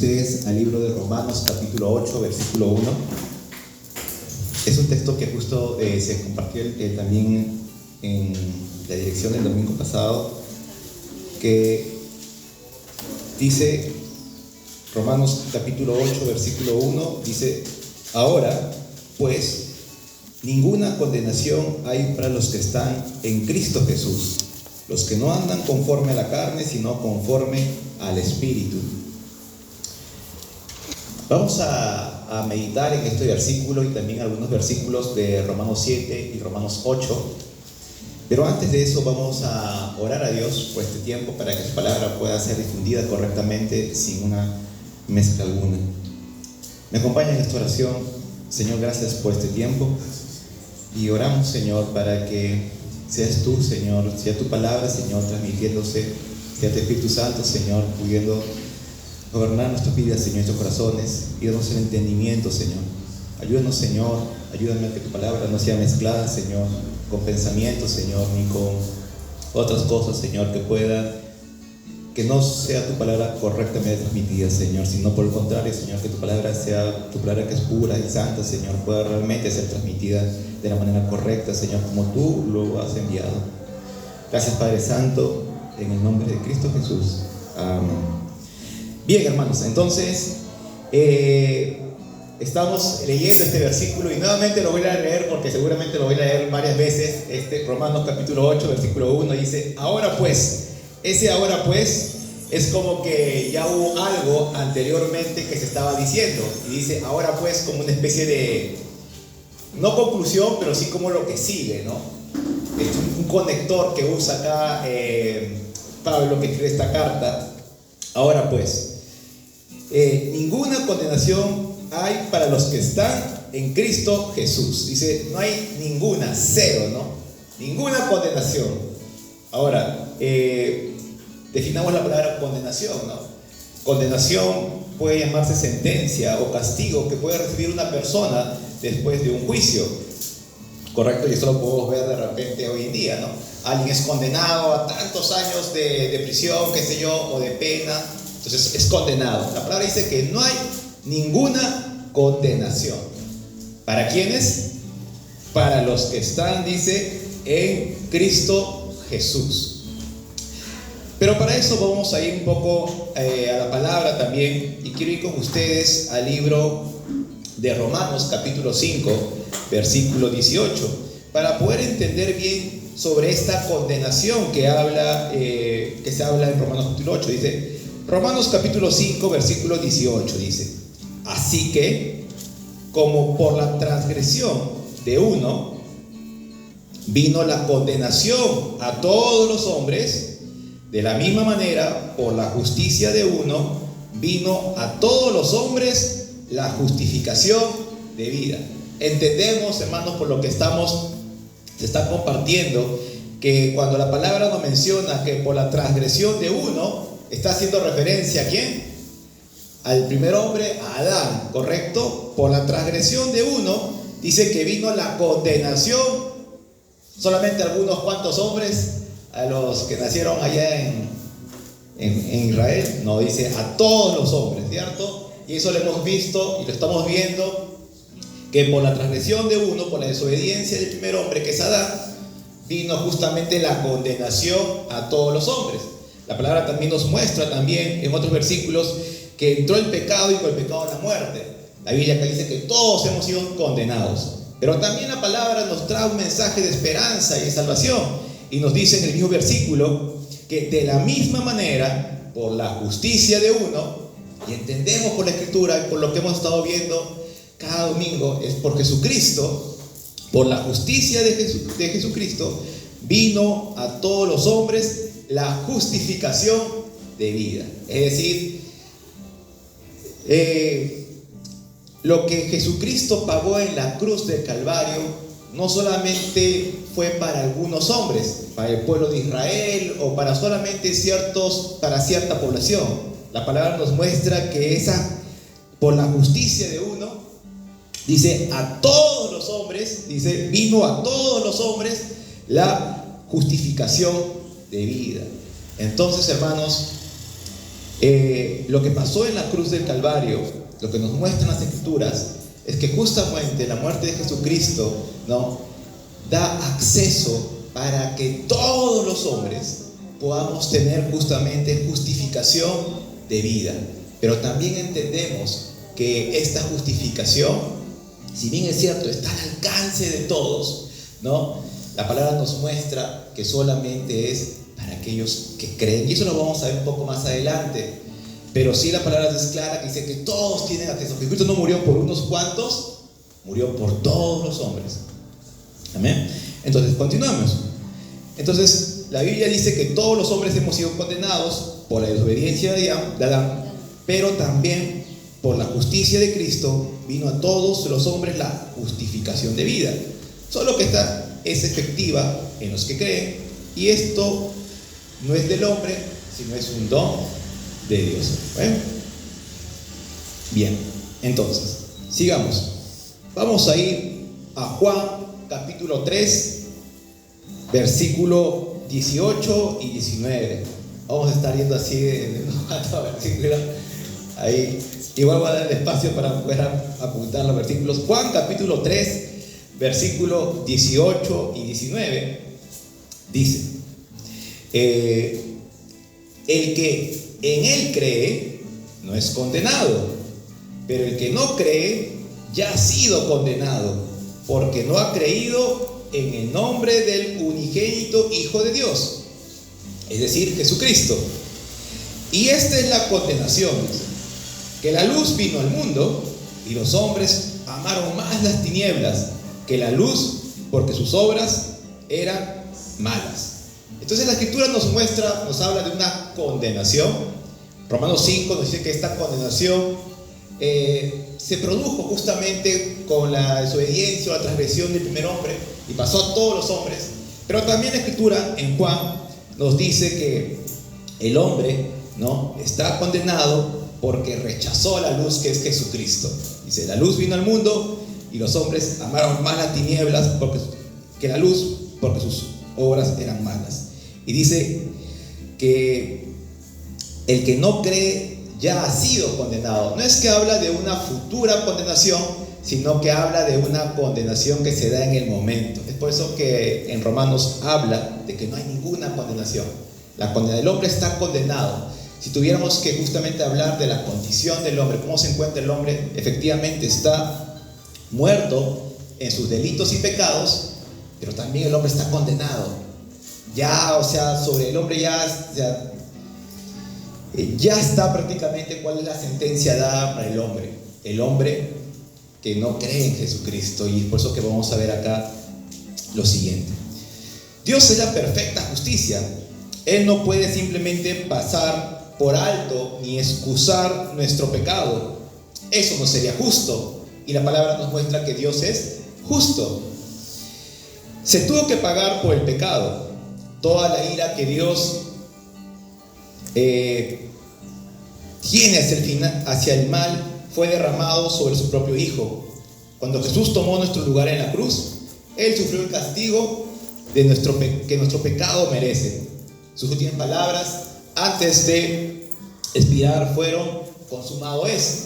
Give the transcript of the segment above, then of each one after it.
ustedes al libro de Romanos capítulo 8, versículo 1. Es un texto que justo se compartió también en la dirección del domingo pasado, que dice, Romanos capítulo 8, versículo 1, dice: ahora, pues, ninguna condenación hay para los que están en Cristo Jesús, los que no andan conforme a la carne, sino conforme al Espíritu. Vamos a meditar en este versículo y también algunos versículos de Romanos 7 y Romanos 8. Pero antes de eso vamos a orar a Dios por este tiempo para que su palabra pueda ser difundida correctamente sin una mezcla alguna. Me acompaña en esta oración. Señor, gracias por este tiempo y oramos, Señor, para que seas tú, Señor, sea tu palabra, Señor, transmitiéndose, sea tu Espíritu Santo, Señor, pudiendo gobernar nuestras vidas, Señor, nuestros corazones, y darnos el entendimiento, Señor. Ayúdanos, Señor, ayúdame a que tu palabra no sea mezclada, Señor, con pensamientos, Señor, ni con otras cosas, Señor, que no sea tu palabra correctamente transmitida, Señor, sino por el contrario, Señor, que tu palabra sea tu palabra que es pura y santa, Señor, pueda realmente ser transmitida de la manera correcta, Señor, como tú lo has enviado. Gracias, Padre Santo, en el nombre de Cristo Jesús. Amén. Bien, hermanos, entonces estamos leyendo este versículo y nuevamente lo voy a leer porque seguramente lo voy a leer varias veces. Romanos capítulo 8, versículo 1 dice: ahora pues. Ese ahora pues es como que ya hubo algo anteriormente que se estaba diciendo, y dice ahora pues como una especie de, no conclusión, pero sí como lo que sigue, ¿no? Es un conector que usa acá Pablo, que escribe esta carta. Ahora pues, ninguna condenación hay para los que están en Cristo Jesús. Dice, no hay ninguna, cero, ¿no? Ninguna condenación. Ahora, definamos la palabra condenación, ¿no? Condenación puede llamarse sentencia o castigo que puede recibir una persona después de un juicio, ¿correcto? Y eso lo podemos ver de repente hoy en día, ¿no? Alguien es condenado a tantos años de prisión, qué sé yo, o de pena, entonces es condenado. La palabra dice que no hay ninguna condenación. ¿Para quiénes? Para los que están, dice, en Cristo Jesús. Pero para eso vamos a ir un poco a la palabra también, y quiero ir con ustedes al libro de Romanos capítulo 5, versículo 18, para poder entender bien sobre esta condenación que se habla en Romanos capítulo 8. Dice, Romanos capítulo 5, versículo 18, dice: así que, como por la transgresión de uno vino la condenación a todos los hombres, de la misma manera, por la justicia de uno, vino a todos los hombres la justificación de vida. Entendemos, hermanos, por lo que se está compartiendo, que cuando la palabra nos menciona que por la transgresión de uno, está haciendo referencia ¿a quién? Al primer hombre, a Adán, ¿correcto? Por la transgresión de uno, dice que vino la condenación. Solamente algunos cuantos hombres, a los que nacieron allá en Israel, no, dice a todos los hombres, ¿cierto? Y eso lo hemos visto y lo estamos viendo, que por la transgresión de uno, por la desobediencia del primer hombre, que es Adán, vino justamente la condenación a todos los hombres. La palabra también nos muestra también en otros versículos que entró el pecado y por el pecado la muerte. La Biblia que dice que todos hemos sido condenados, pero también la palabra nos trae un mensaje de esperanza y de salvación. Y nos dice en el mismo versículo que de la misma manera, por la justicia de uno, y entendemos por la Escritura y por lo que hemos estado viendo cada domingo, es por Jesucristo, por la justicia de Jesucristo, vino a todos los hombres la justificación de vida. Es decir, lo que Jesucristo pagó en la cruz del Calvario no solamente fue para algunos hombres, para el pueblo de Israel o para solamente para cierta población. La palabra nos muestra que por la justicia de uno, dice a todos los hombres, dice vino a todos los hombres la justificación de vida. Entonces, hermanos, Lo que pasó en la cruz del Calvario, lo que nos muestran las Escrituras, es que justamente la muerte de Jesucristo, ¿no?, da acceso para que todos los hombres podamos tener justamente justificación de vida. Pero también entendemos que esta justificación, si bien es cierto, está al alcance de todos, ¿no?, la palabra nos muestra que solamente es para aquellos que creen. Y eso lo vamos a ver un poco más adelante. Pero sí, la palabra es clara, que dice que todos tienen acceso. Jesucristo no murió por unos cuantos, murió por todos los hombres. Amén. Entonces, continuamos. Entonces, la Biblia dice que todos los hombres hemos sido condenados por la desobediencia de Adán, pero también por la justicia de Cristo vino a todos los hombres la justificación de vida. Solo que esta es efectiva en los que creen, y esto no es del hombre, sino es un don de Dios. ¿Bueno? Bien, entonces, sigamos. Vamos a ir a Juan capítulo 3, versículo 18 y 19. Vamos a estar yendo así en cuanto a versículos. Ahí, igual voy a dar espacio para poder apuntar los versículos. Juan capítulo 3, versículo 18 y 19 dice: el que en él cree no es condenado, pero el que no cree ya ha sido condenado, porque no ha creído en el nombre del unigénito Hijo de Dios, es decir, Jesucristo. Y esta es la condenación, que la luz vino al mundo y los hombres amaron más las tinieblas que la luz, porque sus obras eran malas. Entonces la Escritura nos muestra, nos habla de una condenación. Romanos 5 nos dice que esta condenación se produjo justamente con la desobediencia o la transgresión del primer hombre, y pasó a todos los hombres. Pero también la Escritura en Juan nos dice que el hombre, ¿no?, está condenado porque rechazó la luz, que es Jesucristo. Dice: la luz vino al mundo y los hombres amaron más las tinieblas que la luz, porque sus obras eran malas. Y dice que el que no cree ya ha sido condenado. No es que habla de una futura condenación, sino que habla de una condenación que se da en el momento. Es por eso que en Romanos habla de que no hay ninguna condenación. La condena del hombre está condenado. Si tuviéramos que justamente hablar de la condición del hombre, cómo se encuentra el hombre, efectivamente está muerto en sus delitos y pecados, pero también el hombre está condenado. Ya, o sea, sobre el hombre ya está prácticamente cuál es la sentencia dada para el hombre que no cree en Jesucristo. Y es por eso que vamos a ver acá lo siguiente: Dios es la perfecta justicia. Él no puede simplemente pasar por alto ni excusar nuestro pecado. Eso no sería justo, y la palabra nos muestra que Dios es justo. Se tuvo que pagar por el pecado. Toda la ira que Dios tiene hacia el mal fue derramado sobre su propio Hijo. Cuando Jesús tomó nuestro lugar en la cruz, Él sufrió el castigo que nuestro pecado merece. Sus últimas palabras antes de expirar fueron: consumado es.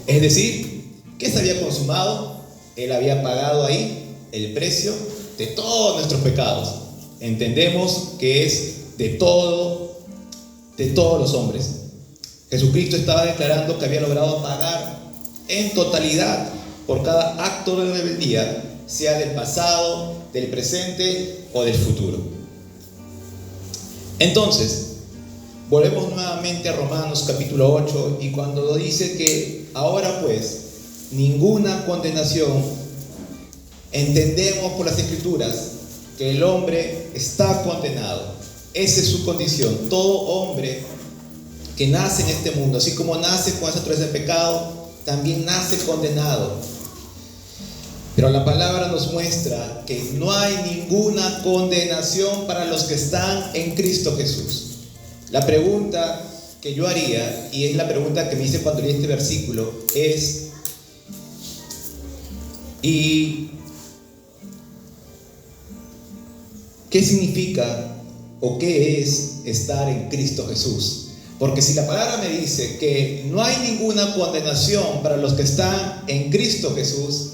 Es decir, ¿qué se había consumado? Él había pagado ahí el precio de todos nuestros pecados. Entendemos que es de todos los hombres. Jesucristo estaba declarando que había logrado pagar en totalidad por cada acto de rebeldía, sea del pasado, del presente o del futuro. Entonces, volvemos nuevamente a Romanos capítulo 8, y cuando dice que ahora pues ninguna condenación, entendemos por las Escrituras que el hombre está condenado. Esa es su condición. Todo hombre que nace en este mundo, así como nace con esa naturaleza de pecado, también nace condenado. Pero la palabra nos muestra que no hay ninguna condenación para los que están en Cristo Jesús. La pregunta que yo haría, y es la pregunta que me hice cuando leí este versículo, es: ¿y qué significa o qué es estar en Cristo Jesús? Porque si la palabra me dice que no hay ninguna condenación para los que están en Cristo Jesús,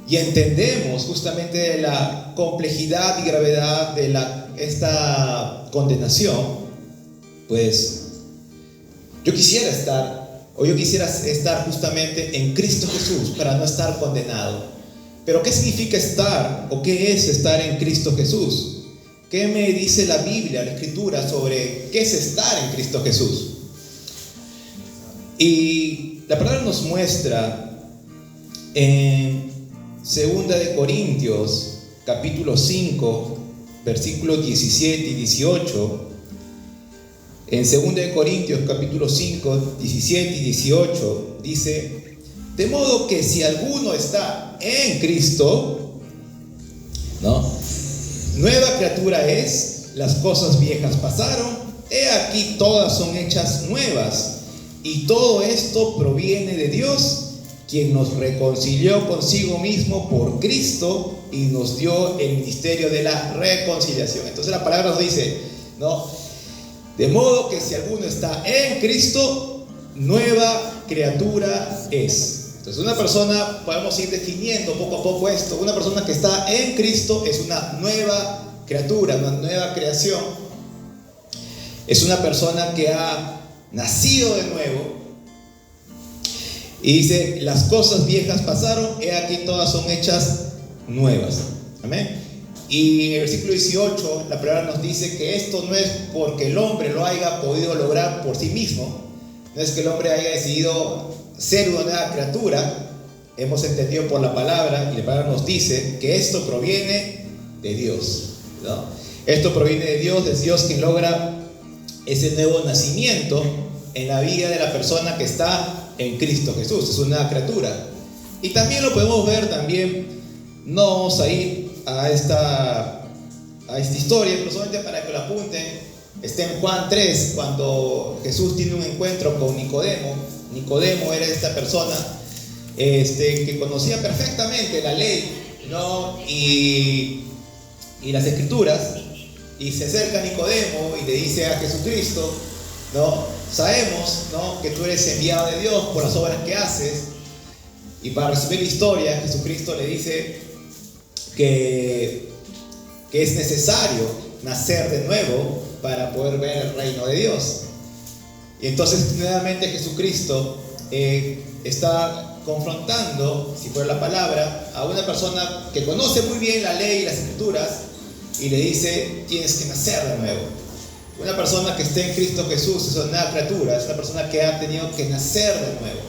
y entendemos justamente de la complejidad y gravedad de esta condenación, pues yo quisiera estar justamente en Cristo Jesús para no estar condenado. Pero ¿qué significa estar o qué es estar en Cristo Jesús? ¿Qué me dice la Biblia, la Escritura, sobre qué es estar en Cristo Jesús? Y la palabra nos muestra en 2 de Corintios, capítulo 5, versículos 17 y 18. En 2 de Corintios, capítulo 5, 17 y 18, dice: de modo que si alguno está en Cristo, ¿no?, nueva criatura es, las cosas viejas pasaron, he aquí todas son hechas nuevas, y todo esto proviene de Dios, quien nos reconcilió consigo mismo por Cristo y nos dio el ministerio de la reconciliación. Entonces la palabra nos dice, ¿no?, de modo que si alguno está en Cristo, nueva criatura es. Entonces una persona, podemos ir definiendo poco a poco esto, una persona que está en Cristo es una nueva criatura, una nueva creación. Es una persona que ha nacido de nuevo. Y dice, las cosas viejas pasaron, he aquí todas son hechas nuevas. Amén. Y en el versículo 18, la palabra nos dice que esto no es porque el hombre lo haya podido lograr por sí mismo. No es que el hombre haya decidido ser una nueva criatura. Hemos entendido por la palabra, y la palabra nos dice que esto proviene de Dios, ¿no? Esto proviene de Dios, es Dios quien logra ese nuevo nacimiento en la vida de la persona que está en Cristo Jesús. Es una nueva criatura. Y también lo podemos ver también, no vamos a ir a esta historia, pero solamente para que lo apunten. Está en Juan 3, cuando Jesús tiene un encuentro con Nicodemo. Nicodemo era esta persona que conocía perfectamente la ley, ¿no?, y las escrituras, y se acerca a Nicodemo y le dice a Jesucristo, ¿no?, sabemos, ¿no?, que tú eres enviado de Dios por las obras que haces. Y para resumir la historia, Jesucristo le dice que es necesario nacer de nuevo para poder ver el reino de Dios. Y entonces nuevamente Jesucristo está confrontando, si fuera la palabra, a una persona que conoce muy bien la ley y las escrituras, y le dice, tienes que nacer de nuevo. Una persona que esté en Cristo Jesús es una nueva criatura, es una persona que ha tenido que nacer de nuevo.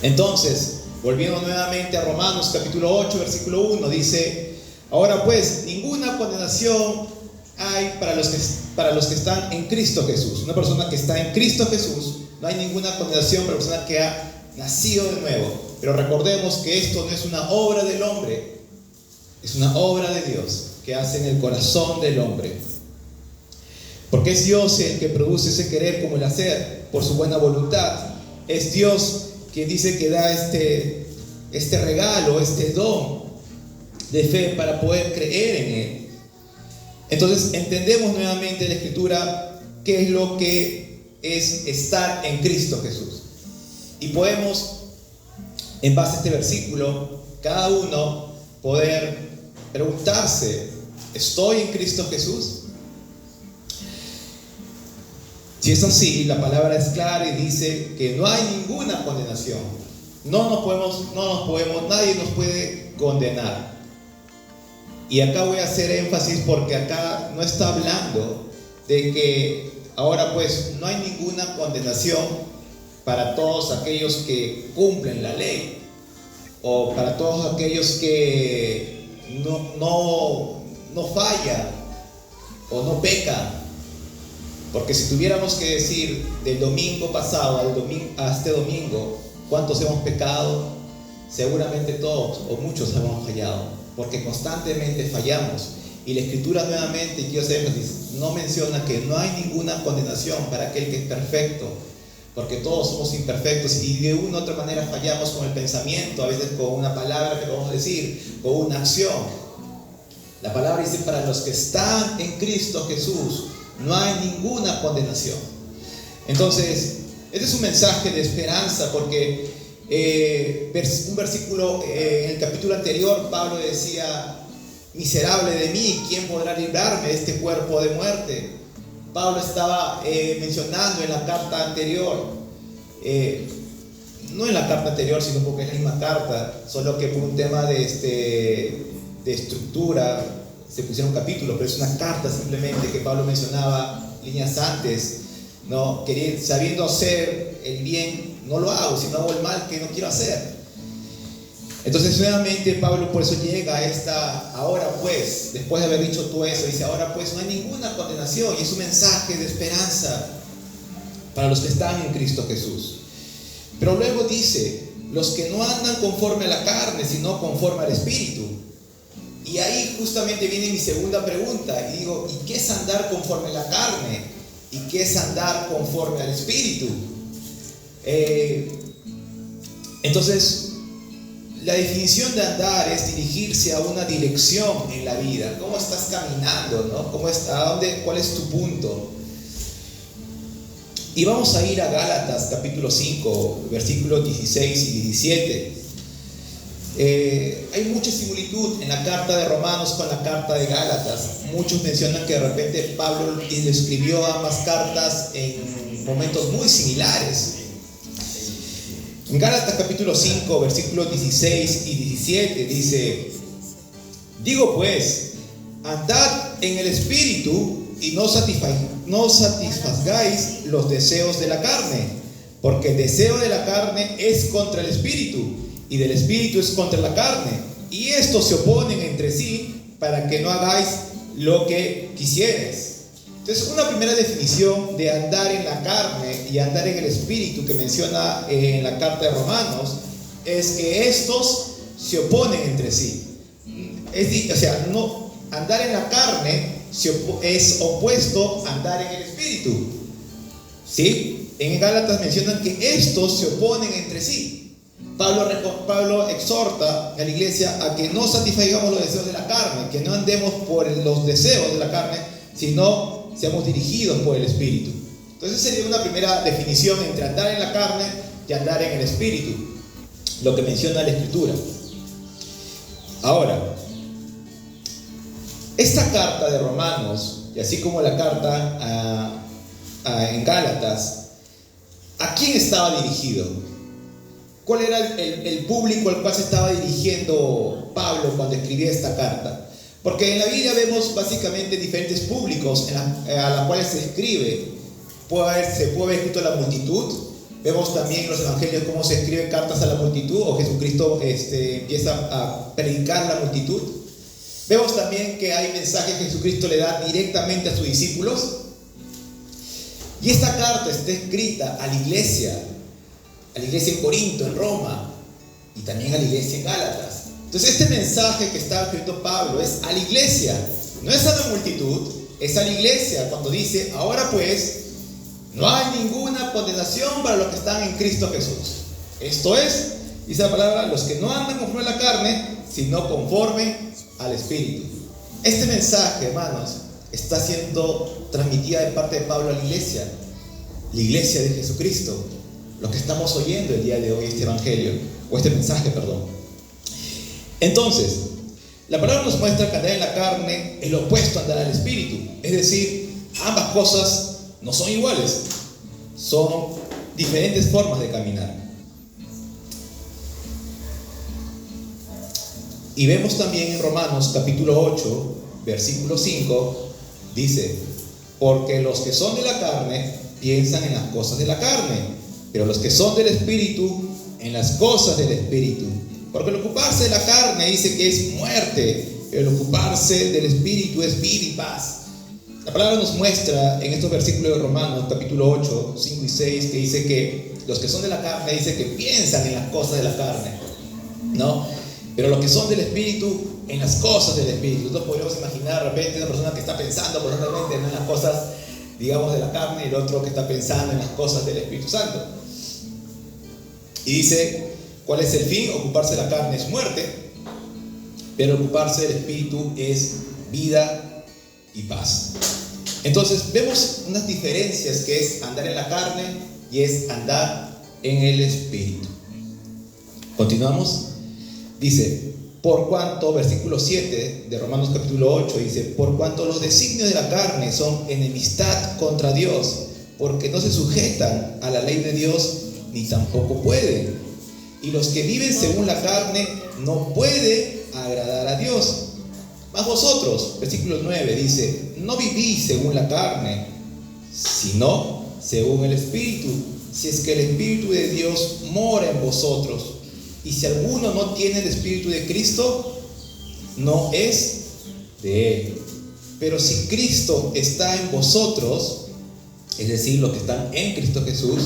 Entonces, volviendo nuevamente a Romanos capítulo 8, versículo 1, dice: ahora pues, ninguna condenación hay para los que están en Cristo Jesús. Una persona que está en Cristo Jesús, no hay ninguna condenación para la persona que ha nacido de nuevo. Pero recordemos que esto no es una obra del hombre, es una obra de Dios que hace en el corazón del hombre. Porque es Dios el que produce ese querer como el hacer por su buena voluntad. Es Dios quien dice que da este regalo, este don de fe para poder creer en Él. Entonces entendemos nuevamente en la Escritura qué es lo que es estar en Cristo Jesús. Y podemos, en base a este versículo, cada uno poder preguntarse: ¿estoy en Cristo Jesús? Si es así, la palabra es clara y dice que no hay ninguna condenación. Nadie nos puede condenar. Y acá voy a hacer énfasis porque acá no está hablando de que ahora pues no hay ninguna condenación para todos aquellos que cumplen la ley, o para todos aquellos que no fallan o no pecan. Porque si tuviéramos que decir del domingo pasado a este domingo cuántos hemos pecado, seguramente todos o muchos hemos fallado, porque constantemente fallamos. Y la Escritura nuevamente, y quiero hacer énfasis, no menciona que no hay ninguna condenación para aquel que es perfecto, porque todos somos imperfectos y de una u otra manera fallamos con el pensamiento, a veces con una palabra que podemos decir, con una acción. La palabra dice: para los que están en Cristo Jesús no hay ninguna condenación. Entonces, este es un mensaje de esperanza porque un versículo en el capítulo anterior, Pablo decía: miserable de mí, ¿quién podrá librarme de este cuerpo de muerte? Pablo estaba mencionando en la carta anterior, no en la carta anterior, sino porque es la misma carta, solo que por un tema de estructura se pusieron capítulos, pero es una carta simplemente que Pablo mencionaba líneas antes, ¿no? Sabiendo hacer el bien, no lo hago, sino hago el mal que no quiero hacer. Entonces nuevamente Pablo por eso llega a esta, ahora pues, después de haber dicho todo eso, dice: ahora pues no hay ninguna condenación, y es un mensaje de esperanza para los que están en Cristo Jesús. Pero luego dice: los que no andan conforme a la carne, sino conforme al Espíritu. Y ahí justamente viene mi segunda pregunta, y digo: ¿y qué es andar conforme a la carne? ¿Y qué es andar conforme al Espíritu? Entonces, la definición de andar es dirigirse a una dirección en la vida. ¿Cómo estás caminando, no? ¿Cuál es tu punto? Y vamos a ir a Gálatas capítulo 5, versículos 16 y 17. Hay mucha similitud en la carta de Romanos con la carta de Gálatas. Muchos mencionan que de repente Pablo escribió ambas cartas en momentos muy similares. En Gálatas capítulo 5, versículos 16 y 17 dice: digo pues, andad en el Espíritu y no satisfagáis los deseos de la carne, porque el deseo de la carne es contra el Espíritu, y del Espíritu es contra la carne, y estos se oponen entre sí para que no hagáis lo que quisierais. Entonces, una primera definición de andar en la carne y andar en el Espíritu que menciona en la carta de Romanos es que estos se oponen entre sí. Andar en la carne es opuesto a andar en el Espíritu. ¿Sí? En Gálatas mencionan que estos se oponen entre sí. Pablo exhorta a la iglesia a que no satisfagamos los deseos de la carne, que no andemos por los deseos de la carne, sino seamos dirigidos por el Espíritu. Entonces sería una primera definición entre andar en la carne y andar en el Espíritu, lo que menciona la Escritura. Ahora, esta carta de Romanos, y así como la carta en Gálatas, ¿a quién estaba dirigido? ¿Cuál era el público al cual se estaba dirigiendo Pablo cuando escribía esta carta? Porque en la Biblia vemos básicamente diferentes públicos a los cuales se escribe. Se puede haber escrito a la multitud. Vemos también en los evangelios cómo se escriben cartas a la multitud, o Jesucristo empieza a predicar a la multitud. Vemos también que hay mensajes que Jesucristo le da directamente a sus discípulos. Y esta carta está escrita a la iglesia en Corinto, en Roma, y también a la iglesia en Gálatas. Entonces este mensaje que está escrito Pablo es a la iglesia, no es a la multitud, es a la iglesia cuando dice: ahora pues, no hay ninguna condenación para los que están en Cristo Jesús. Esto es, dice la palabra, los que no andan conforme a la carne, sino conforme al Espíritu. Este mensaje, hermanos, está siendo transmitida de parte de Pablo a la iglesia de Jesucristo, lo que estamos oyendo el día de hoy, este evangelio, o este mensaje, perdón. Entonces, la palabra nos muestra que andar en la carne es lo opuesto a andar al Espíritu. Es decir, ambas cosas no son iguales, son diferentes formas de caminar. Y vemos también en Romanos capítulo 8, versículo 5, dice: porque los que son de la carne piensan en las cosas de la carne, pero los que son del Espíritu en las cosas del Espíritu. Porque el ocuparse de la carne dice que es muerte, pero el ocuparse del Espíritu es vida y paz. La palabra nos muestra en estos versículos de Romanos capítulo 8, 5 y 6 que dice que los que son de la carne dice que piensan en las cosas de la carne, ¿no? Pero los que son del Espíritu en las cosas del Espíritu. Nosotros podríamos imaginar de repente una persona que está pensando probablemente en las cosas, digamos, de la carne, y el otro que está pensando en las cosas del Espíritu Santo. Y dice: ¿cuál es el fin? Ocuparse de la carne es muerte, pero ocuparse del Espíritu es vida y paz. Entonces vemos unas diferencias, que es andar en la carne y es andar en el Espíritu. Continuamos. Dice, por cuanto, versículo 7 de Romanos capítulo 8 dice, por cuanto los designios de la carne son enemistad contra Dios, porque no se sujetan a la ley de Dios, ni tampoco pueden. Y los que viven según la carne no pueden agradar a Dios. Mas vosotros, versículo 9 dice, no vivís según la carne, sino según el Espíritu, si es que el Espíritu de Dios mora en vosotros. Y si alguno no tiene el Espíritu de Cristo, no es de Él. Pero si Cristo está en vosotros, es decir, los que están en Cristo Jesús,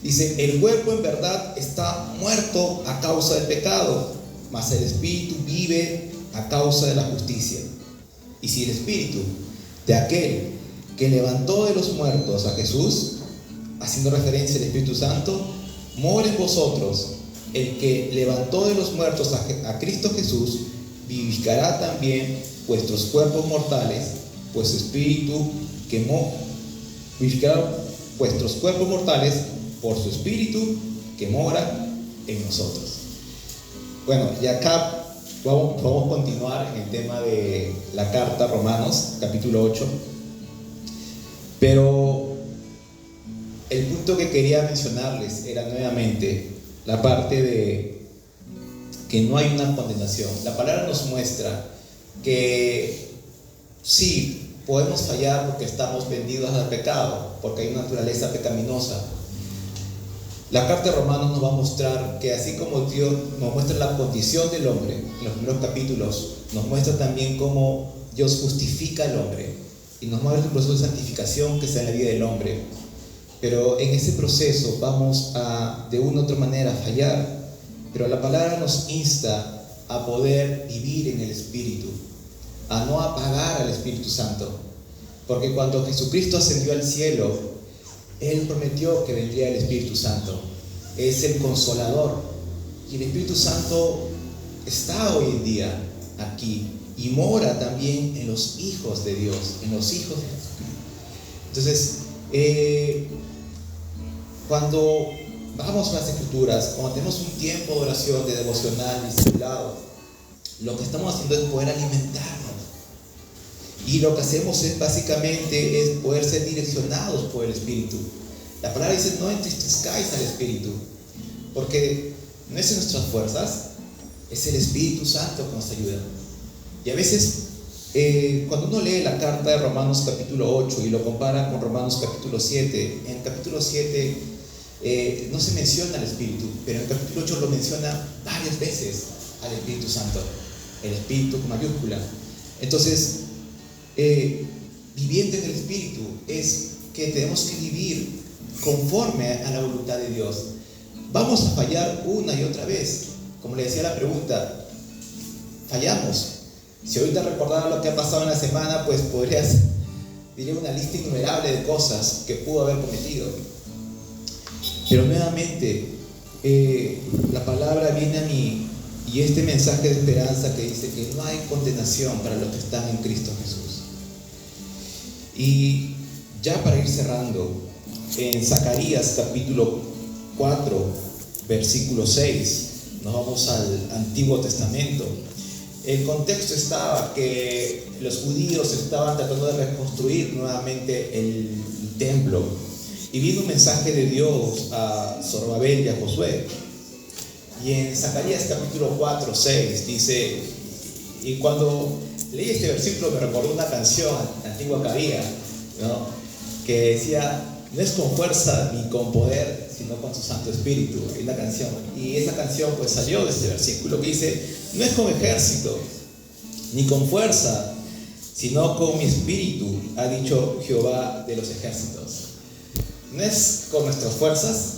dice, el cuerpo en verdad está muerto a causa del pecado, mas el Espíritu vive a causa de la justicia. Y si el Espíritu de aquel que levantó de los muertos a Jesús, haciendo referencia al Espíritu Santo, mora en vosotros, el que levantó de los muertos a Cristo Jesús, vivificará también vuestros cuerpos mortales, pues Espíritu que vivificará vuestros cuerpos mortales por su Espíritu que mora en nosotros. Bueno, y acá vamos a continuar en el tema de la carta a Romanos, capítulo 8. Pero el punto que quería mencionarles era nuevamente la parte de que no hay una condenación. La palabra nos muestra que sí, podemos fallar porque estamos vendidos al pecado, porque hay una naturaleza pecaminosa. La carta de Romanos nos va a mostrar que así como Dios nos muestra la condición del hombre en los primeros capítulos, nos muestra también cómo Dios justifica al hombre y nos muestra el proceso de santificación que está en la vida del hombre. Pero en ese proceso vamos a, de una u otra manera, fallar. Pero la palabra nos insta a poder vivir en el Espíritu, a no apagar al Espíritu Santo. Porque cuando Jesucristo ascendió al cielo, Él prometió que vendría el Espíritu Santo. Es el Consolador. Y el Espíritu Santo está hoy en día aquí y mora también en los hijos de Dios, en los hijos de Jesucristo. Entonces, cuando vamos a las Escrituras, cuando tenemos un tiempo de oración, de devocional, discipulado, lo que estamos haciendo es poder alimentarnos. Y lo que hacemos es básicamente es poder ser direccionados por el Espíritu. La palabra dice, no entristezcáis al Espíritu, porque no es en nuestras fuerzas, es el Espíritu Santo que nos ayuda. Y a veces, cuando uno lee la carta de Romanos capítulo 8 y lo compara con Romanos capítulo 7, en el capítulo 7 no se menciona al Espíritu, pero en el capítulo 8 lo menciona varias veces al Espíritu Santo, el Espíritu con mayúscula. Entonces, viviendo en el Espíritu es que tenemos que vivir conforme a la voluntad de Dios. Vamos a fallar una y otra vez. Como le decía la pregunta, fallamos. Si ahorita recordara lo que ha pasado en la semana, pues diría una lista innumerable de cosas que pudo haber cometido. Pero nuevamente, la palabra viene a mí y este mensaje de esperanza que dice que no hay condenación para los que están en Cristo Jesús. Y ya para ir cerrando, en Zacarías capítulo 4, versículo 6, nos vamos al Antiguo Testamento. El contexto estaba que los judíos estaban tratando de reconstruir nuevamente el templo. Y vino un mensaje de Dios a Zorobabel y a Josué. Y en Zacarías capítulo 4, 6 dice, y cuando leí este versículo me recordó una canción antigua que había, ¿no? Que decía, no es con fuerza ni con poder, sino con su Santo Espíritu. Es la canción. Y esa canción pues salió de este versículo que dice, no es con ejército, ni con fuerza, sino con mi espíritu, ha dicho Jehová de los ejércitos. No es con nuestras fuerzas,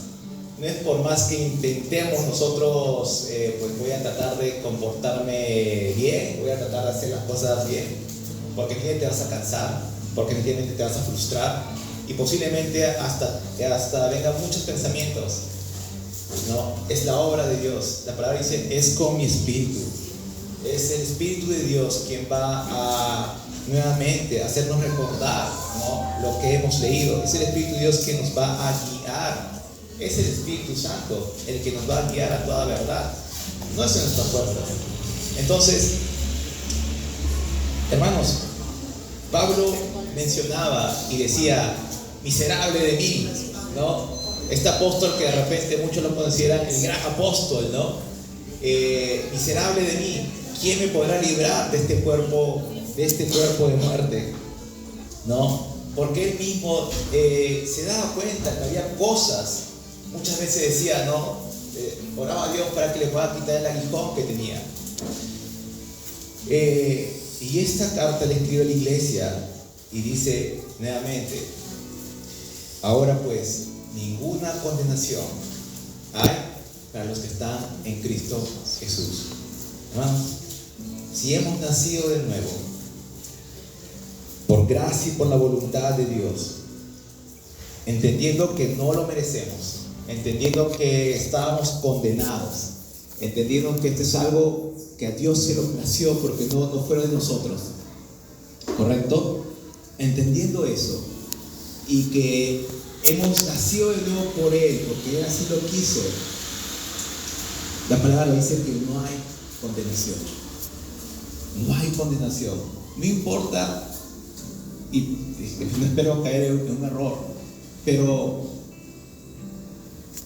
no es por más que intentemos nosotros, pues voy a tratar de comportarme bien, voy a tratar de hacer las cosas bien, porque te vas a cansar, porque te vas a frustrar y posiblemente hasta vengan muchos pensamientos. No, es la obra de Dios. La palabra dice, es con mi espíritu. Es el Espíritu de Dios quien va a nuevamente hacernos recordar, ¿no?, lo que hemos leído. Es el Espíritu de Dios que nos va a guiar. Es el Espíritu Santo el que nos va a guiar a toda verdad. No es en nuestra fuerza. Entonces, hermanos, Pablo mencionaba y decía: miserable de mí, ¿no? Este apóstol que de repente muchos lo consideran el gran apóstol, ¿no? Miserable de mí, ¿quién me podrá librar de este cuerpo de muerte? ¿No? Porque él mismo se daba cuenta que había cosas. Muchas veces decía, ¿no? Oraba a Dios para que le pueda quitar el aguijón que tenía. Y esta carta le escribe a la iglesia y dice nuevamente: ahora pues, ninguna condenación hay para los que están en Cristo Jesús. Hermanos, si hemos nacido de nuevo, por gracia y por la voluntad de Dios, entendiendo que no lo merecemos, entendiendo que estábamos condenados, entendiendo que esto es algo que a Dios se lo plació porque no fueron de nosotros, ¿correcto? Entendiendo eso, y que hemos nacido de nuevo por Él, porque Él así lo quiso, la palabra dice que no hay condenación. No hay condenación. No importa, y no espero caer en un error, pero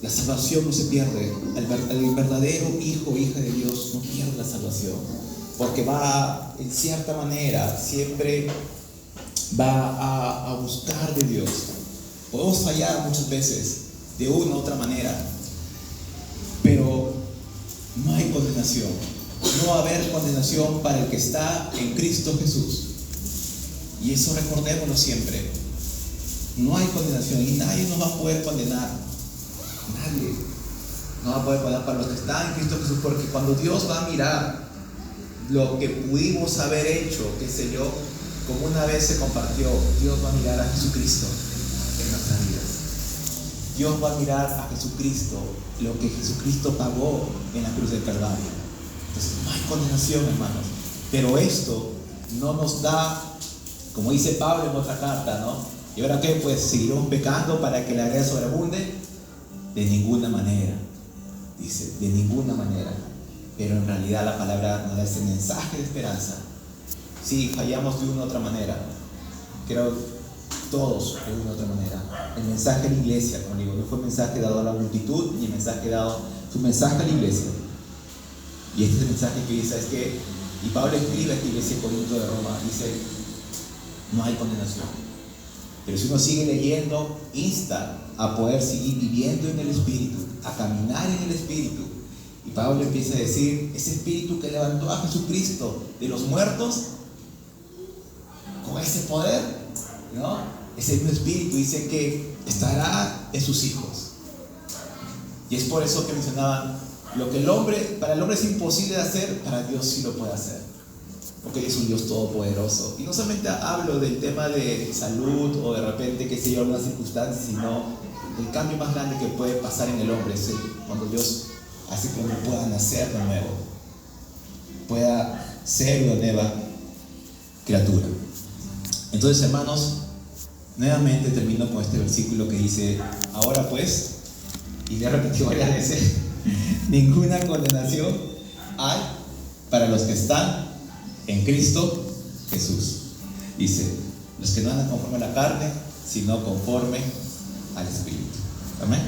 la salvación no se pierde. El verdadero hijo o hija de Dios no pierde la salvación, porque va, en cierta manera, siempre va a buscar de Dios. Podemos fallar muchas veces, de una u otra manera, pero no hay condenación. No va a haber condenación para el que está en Cristo Jesús. Y eso recordémoslo siempre. No hay condenación y nadie nos va a poder condenar. Nadie nos va a poder condenar para los que están en Cristo Jesús, porque cuando Dios va a mirar lo que pudimos haber hecho, qué sé yo, como una vez se compartió, Dios va a mirar a Jesucristo en nuestras vidas. Dios va a mirar a Jesucristo, lo que Jesucristo pagó en la cruz del Calvario. Entonces no hay condenación, hermanos. Pero esto no nos da, como dice Pablo en otra carta, ¿no? ¿Y ahora qué? Pues seguiremos pecando para que la gracia sobreabunde. De ninguna manera, dice, de ninguna manera. Pero en realidad la palabra nos da ese mensaje de esperanza. Sí, fallamos de una u otra manera. Creo todos de una u otra manera. El mensaje a la iglesia, como digo, no fue un mensaje dado a la multitud, ni mensaje dado, fue un mensaje a la iglesia. Y este es el mensaje que dice, es que, y Pablo escribe a esta iglesia de Corinto de Roma, dice: no hay condenación. Pero si uno sigue leyendo, insta a poder seguir viviendo en el Espíritu, a caminar en el Espíritu. Y Pablo empieza a decir: ese Espíritu que levantó a Jesucristo de los muertos, con ese poder, ¿no? Ese mismo Espíritu dice que estará en sus hijos. Y es por eso que mencionaban, lo que para el hombre es imposible de hacer, para Dios sí lo puede hacer, porque es un Dios todopoderoso. Y no solamente hablo del tema de salud o de repente, qué sé yo, algunas circunstancias, sino el cambio más grande que puede pasar en el hombre es cuando Dios hace que uno pueda nacer de nuevo, pueda ser una nueva criatura. Entonces, hermanos, nuevamente termino con este versículo que dice: ahora pues, y le he repetido varias veces, ninguna condenación hay para los que están en Cristo Jesús. Dice: los que no andan conforme a la carne, sino conforme al Espíritu. Amén.